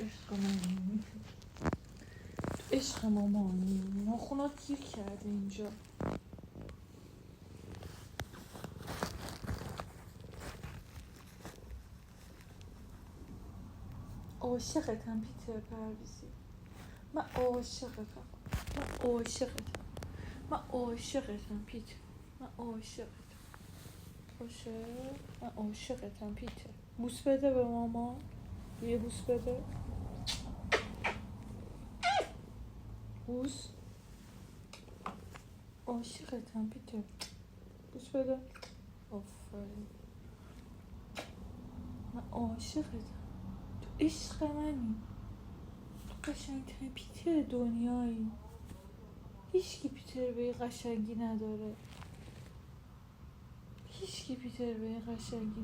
عشق منی، تو عشق مامانی. ناخونات گیر کرده اینجا. عاشقتم پیتر پرویزی، من عاشقتم، من عاشقتم، من عاشقتم پیتر، من عاشقتم، من عاشقتم پیتر. بوس بده به ماما، یه بوس بده، بوس. عاشقتم پیتر، بوس بده. آفرین، من عاشقتم، تو عشق منی، تو قشنگترین پیتر دنیایی. هیچکی پیتر به این قشنگی نداره، هیچکی پیتر به این قشنگی نداره.